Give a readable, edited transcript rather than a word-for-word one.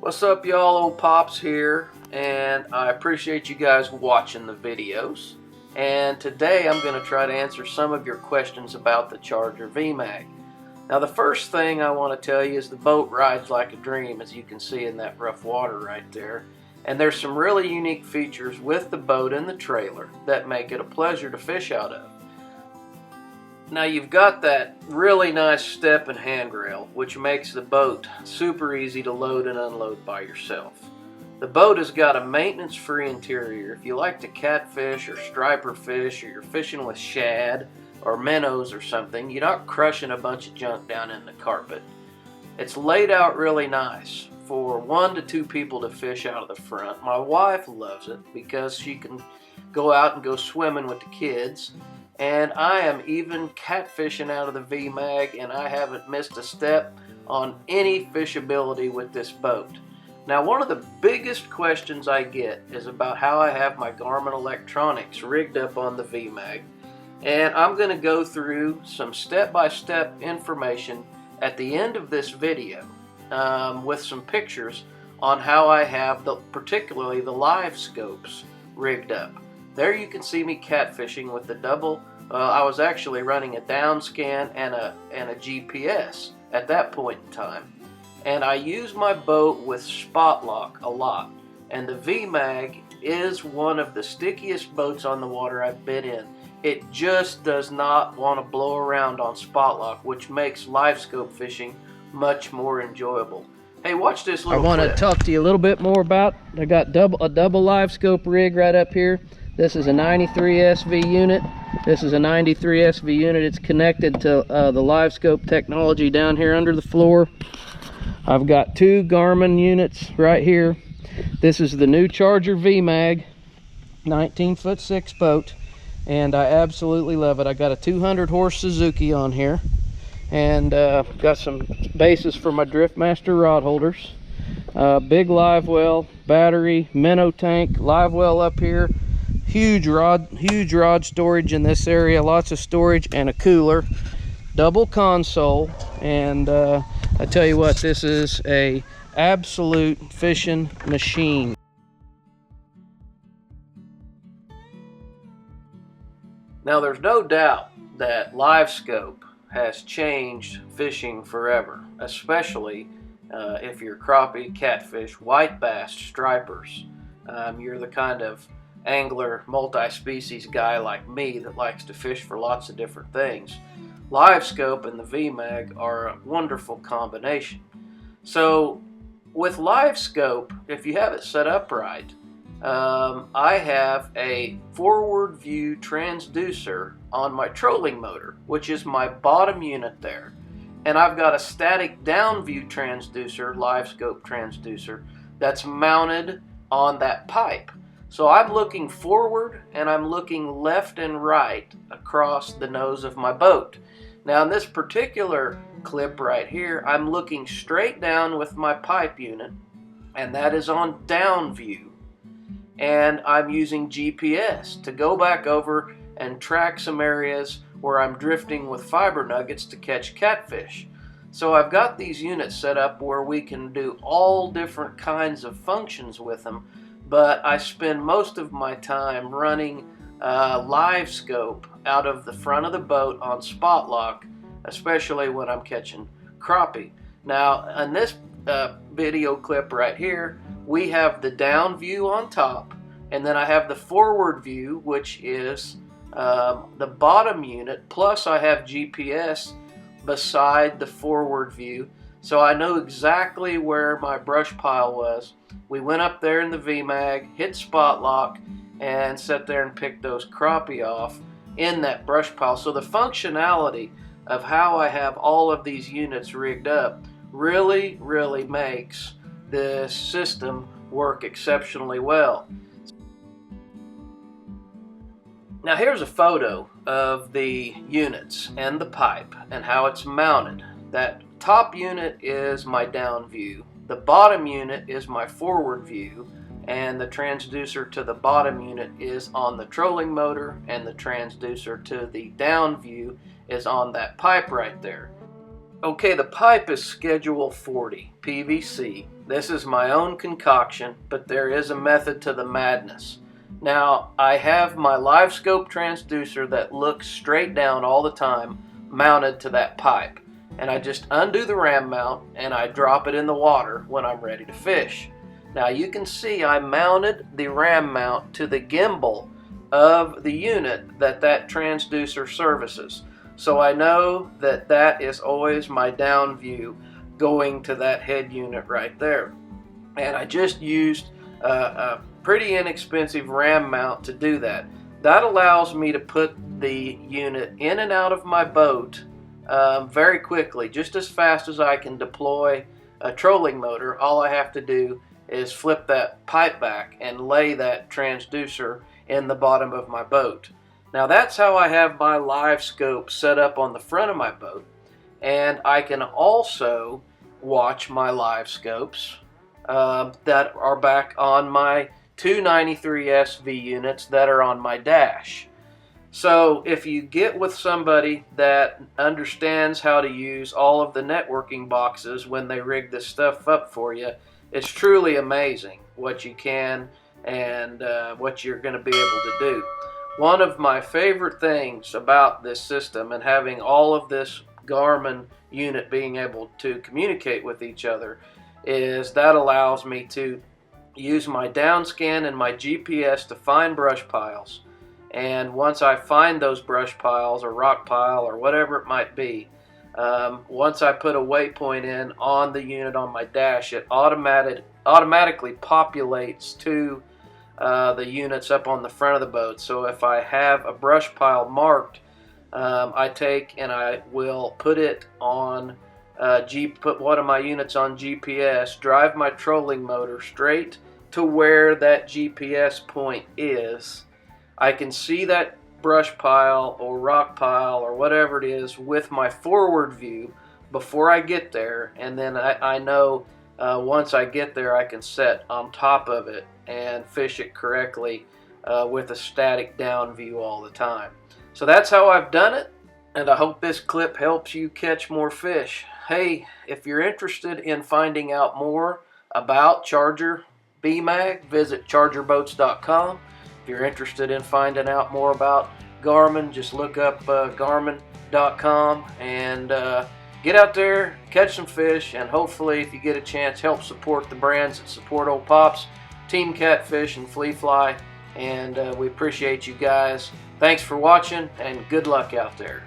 What's up, y'all? Old Pops here, and I appreciate you guys watching the videos. And today I'm going to try to answer some of your questions about the Charger VMAG. Now, the first thing I want to tell you is the boat rides like a dream, as you can see in that rough water right there. And there's some really unique features with the boat and the trailer that make it a pleasure to fish out of. Now, you've got that really nice step and handrail, which makes the boat super easy to load and unload by yourself. The boat has got a maintenance-free interior. If you like to catfish or striper fish, or you're fishing with shad or minnows or something, you're not crushing a bunch of junk down in the carpet. It's laid out really nice for 1 to 2 people to fish out of the front. My wife loves it because she can go out and go swimming with the kids. And I am even catfishing out of the VMAG, and I haven't missed a step on any fishability with this boat. Now, one of the biggest questions I get is about how I have my Garmin electronics rigged up on the VMAG. And I'm going to go through some step-by-step information at the end of this video with some pictures on how I have particularly the live scopes rigged up. There you can see me catfishing with the double. I was actually running a down scan and a GPS at that point in time. And I use my boat with spot lock a lot. And the VMAG is one of the stickiest boats on the water I've been in. It just does not want to blow around on spot lock, which makes live scope fishing much more enjoyable. Hey, watch this little clip. I want to talk to you a little bit more about, I got a double live scope rig right up here. This is a 93 SV unit. This is a 93 SV unit. It's connected to the live scope technology down here under the floor. I've got 2 Garmin units right here. This is the new Charger VMAG, 19'6" boat, and I absolutely love it. I got a 200 horse Suzuki on here, and got some bases for my Driftmaster rod holders. Big live well, battery, minnow tank, live well up here. Huge rod storage in this area, lots of storage, and a cooler, double console. And I tell you what, this is a absolute fishing machine. Now, there's no doubt that live scope has changed fishing forever, especially if you're crappie, catfish, white bass, stripers. You're the kind of angler, multi-species guy like me that likes to fish for lots of different things. Live scope and the VMAG are a wonderful combination. So with live scope, if you have it set up right, I have a forward view transducer on my trolling motor, which is my bottom unit there. And I've got a static down view transducer, live scope transducer, that's mounted on that pipe. So I'm looking forward and I'm looking left and right across the nose of my boat. Now, in this particular clip right here, I'm looking straight down with my pipe unit, and that is on down view. And I'm using GPS to go back over and track some areas where I'm drifting with fiber nuggets to catch catfish. So I've got these units set up where we can do all different kinds of functions with them. But I spend most of my time running live scope out of the front of the boat on spot lock, especially when I'm catching crappie. Now, in this video clip right here, we have the down view on top, and then I have the forward view, which is the bottom unit, plus I have GPS beside the forward view, so I know exactly where my brush pile was. We went up there in the VMAG, hit spot lock, and sat there and picked those crappie off in that brush pile. So the functionality of how I have all of these units rigged up really, really makes this system work exceptionally well. Now, here's a photo of the units and the pipe and how it's mounted. That top unit is my down view. The bottom unit is my forward view, and the transducer to the bottom unit is on the trolling motor, and the transducer to the down view is on that pipe right there. Okay, the pipe is schedule 40 PVC. This is my own concoction, but there is a method to the madness. Now, I have my live scope transducer that looks straight down all the time, mounted to that pipe. And I just undo the ram mount and I drop it in the water when I'm ready to fish. Now you can see I mounted the ram mount to the gimbal of the unit that transducer services. So I know that that is always my down view going to that head unit right there. And I just used a pretty inexpensive ram mount to do that. That allows me to put the unit in and out of my boat very quickly, just as fast as I can deploy a trolling motor. All I have to do is flip that pipe back and lay that transducer in the bottom of my boat. Now that's how I have my live scope set up on the front of my boat, and I can also watch my live scopes that are back on my 293S V units that are on my dash. So if you get with somebody that understands how to use all of the networking boxes when they rig this stuff up for you, it's truly amazing what you can and what you're going to be able to do. One of my favorite things about this system and having all of this Garmin unit being able to communicate with each other is that allows me to use my down scan and my GPS to find brush piles. And once I find those brush piles or rock pile or whatever it might be, once I put a waypoint in on the unit on my dash, it automatically populates to the units up on the front of the boat. So if I have a brush pile marked, I take and I will put it on put one of my units on GPS, drive my trolling motor straight to where that GPS point is. I can see that brush pile or rock pile or whatever it is with my forward view before I get there, and then I know once I get there I can set on top of it and fish it correctly with a static down view all the time. So that's how I've done it, and I hope this clip helps you catch more fish. Hey, if you're interested in finding out more about Charger VMAG, visit chargerboats.com. If you're interested in finding out more about Garmin, just look up garmin.com and get out there, catch some fish, and hopefully, if you get a chance, help support the brands that support Old Pops, Team Catfish and Fle Fly. And we appreciate you guys. Thanks for watching, and good luck out there.